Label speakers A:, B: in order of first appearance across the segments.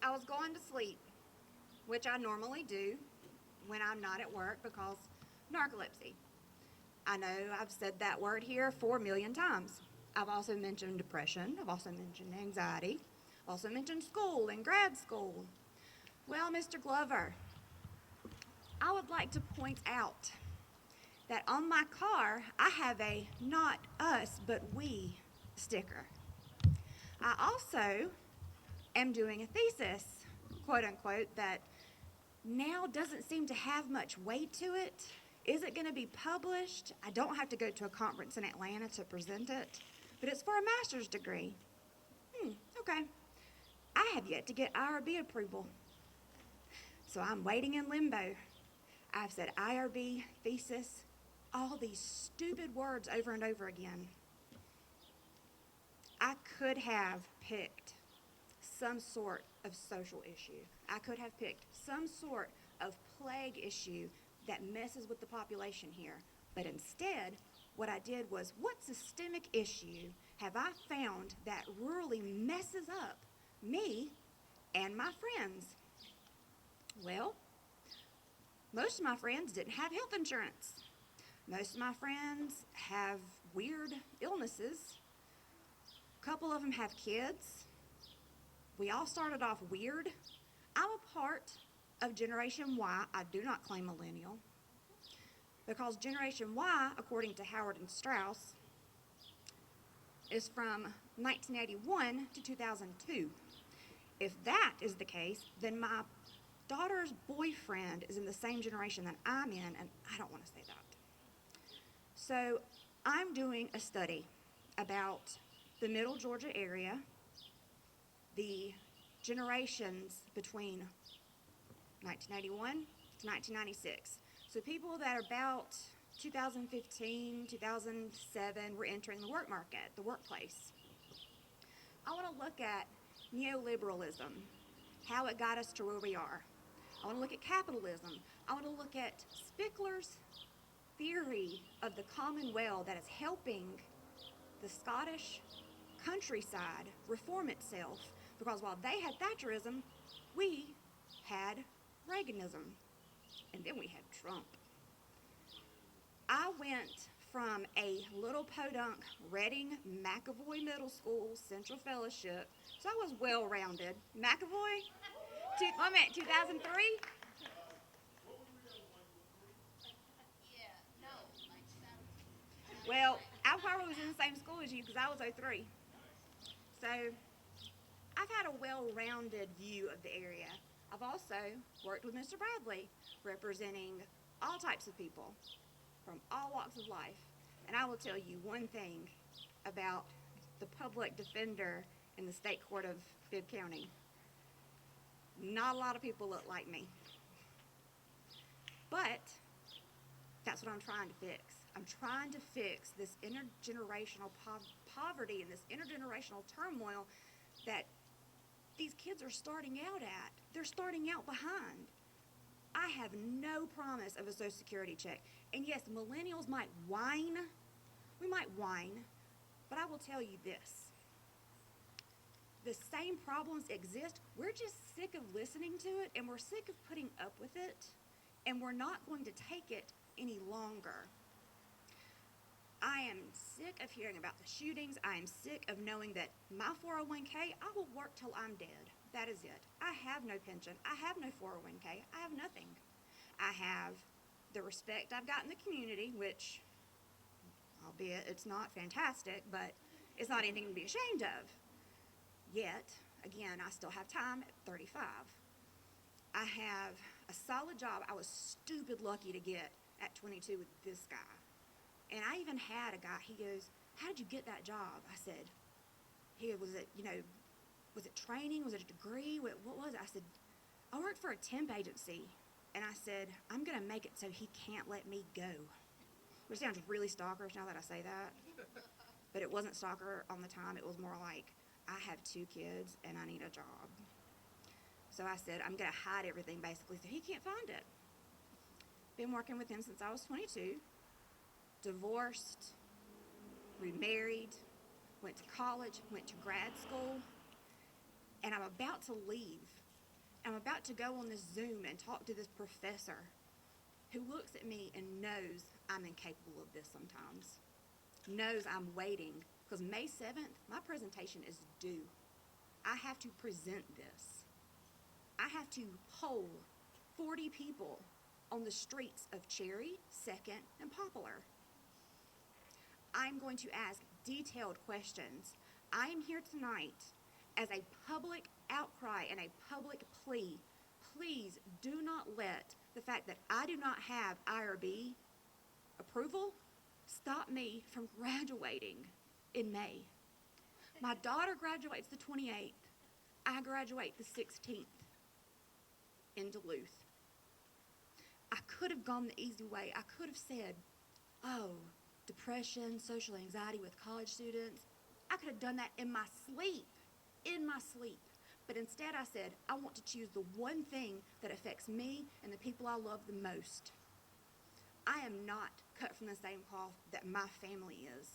A: I was going to sleep, which I normally do when I'm not at work because narcolepsy. I know I've said that word here 4 million times. I've also mentioned depression. I've also mentioned anxiety. I've also mentioned school and grad school. Well, Mr. Glover, I would like to point out that on my car I have a not us but we sticker. I also am doing a thesis, quote unquote, that now doesn't seem to have much weight to it. Is it going to be published? I don't have to go to a conference in Atlanta to present it, but it's for a master's degree. Okay. I have yet to get IRB approval, so I'm waiting in limbo. I've said IRB, thesis, all these stupid words over and over again. I could have picked some sort of social issue. I could have picked some sort of plague issue that messes with the population here. But instead, what I did was, what systemic issue have I found that really messes up me and my friends? Well, most of my friends didn't have health insurance. Most of my friends have weird illnesses. A couple of them have kids. We all started off weird. I'm a part of Generation Y. I do not claim millennial because Generation Y, according to Howard and Strauss, is from 1981 to 2002. If that is the case, then my daughter's boyfriend is in the same generation that I'm in, and I don't want to say that. So I'm doing a study about the Middle Georgia area, the generations between 1981 to 1996. So people that are about 2015, 2007 were entering the work market, the workplace. I want to look at neoliberalism, how it got us to where we are. I want to look at capitalism. I want to look at Spickler's theory of the commonweal that is helping the Scottish countryside reform itself, because while they had Thatcherism, we had Reaganism, and then we had Trump. I went from a little podunk Reading McAvoy Middle School Central Fellowship, so I was well-rounded. McAvoy? 2003? Well, I probably was in the same school as you because I was '03. So I've had a well-rounded view of the area. I've also worked with Mr. Bradley, representing all types of people from all walks of life. And I will tell you one thing about the public defender in the state court of Bibb County. Not a lot of people look like me. But that's what I'm trying to fix. I'm trying to fix this intergenerational poverty and this intergenerational turmoil that these kids are starting out at. They're starting out behind. I have no promise of a Social Security check. And yes, millennials might whine. We might whine. But I will tell you this. The same problems exist. We're just sick of listening to it, and we're sick of putting up with it, and we're not going to take it any longer. I am sick of hearing about the shootings. I am sick of knowing that my 401k, I will work till I'm dead. That is it. I have no pension. I have no 401k. I have nothing. I have the respect I've got in the community, which, albeit it's not fantastic, but it's not anything to be ashamed of. Yet, again, I still have time at 35. I have a solid job I was stupid lucky to get at 22 with this guy. And I even had a guy, he goes, "How did you get that job?" I said, was it training? Was it a degree? What was it? I said, "I worked for a temp agency." And I said, "I'm going to make it so he can't let me go." Which sounds really stalkerish now that I say that. But it wasn't stalker on the time. It was more like, I have 2 kids and I need a job. So I said, I'm going to hide everything basically so he can't find it. Been working with him since I was 22. Divorced, remarried, went to college, went to grad school, and I'm about to leave I'm about to go on this Zoom and talk to this professor who looks at me and knows I'm incapable of this sometimes, knows I'm waiting, because May 7th, my presentation is due. I have to present this. I have to poll 40 people on the streets of Cherry, 2nd, and Poplar. I'm going to ask detailed questions. I am here tonight as a public outcry and a public plea. Please do not let the fact that I do not have IRB approval stop me from graduating in May. My daughter graduates the 28th. I graduate the 16th in Duluth. I could have gone the easy way. I could have said, oh, depression, social anxiety with college students. I could have done that in my sleep. But instead I said, I want to choose the one thing that affects me and the people I love the most. I am not cut from the same cloth that my family is.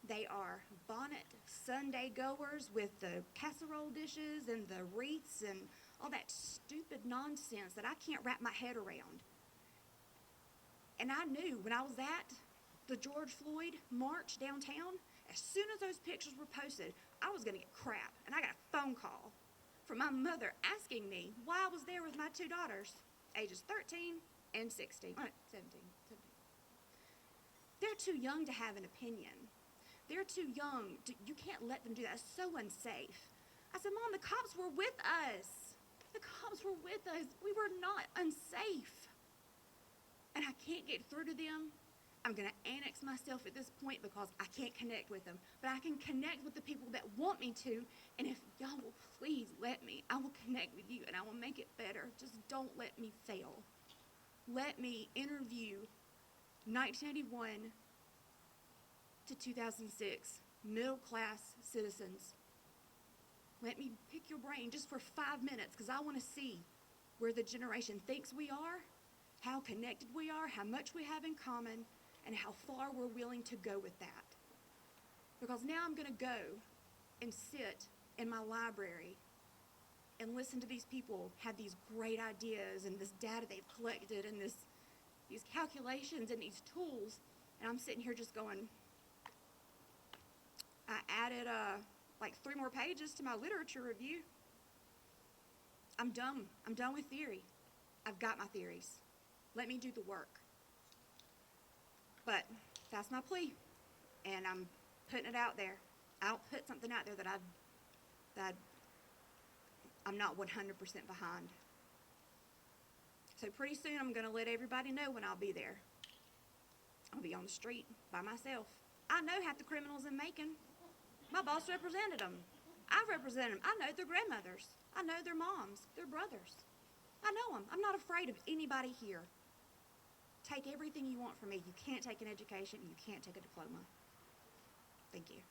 A: They are bonnet Sunday goers with the casserole dishes and the wreaths and all that stupid nonsense that I can't wrap my head around. And I knew when I was at the George Floyd march downtown, as soon as those pictures were posted, I was going to get crap. And I got a phone call from my mother asking me why I was there with my two daughters, ages 13 and 17. They're too young to have an opinion. They're too young. You can't let them do that. It's so unsafe. I said, Mom, the cops were with us. The cops were with us. We were not unsafe. And I can't get through to them. I'm going to annex myself at this point because I can't connect with them. But I can connect with the people that want me to. And if y'all will please let me, I will connect with you and I will make it better. Just don't let me fail. Let me interview 1981 to 2006 middle-class citizens. Let me pick your brain just for 5 minutes because I want to see where the generation thinks we are, how connected we are, how much we have in common, and how far we're willing to go with that. Because now I'm going to go and sit in my library and listen to these people have these great ideas and this data they've collected and these calculations and these tools, and I'm sitting here just going, I added like 3 more pages to my literature review. I'm done. I'm done with theory. I've got my theories. Let me do the work. But that's my plea, and I'm putting it out there. I'll put something out there that I'm not 100% behind. So pretty soon I'm going to let everybody know when I'll be there. I'll be on the street by myself. I know half the criminals in Macon. My boss represented them. I represent them. I know their grandmothers. I know their moms, their brothers. I know them. I'm not afraid of anybody here. Take everything you want from me. You can't take an education. You can't take a diploma. Thank you.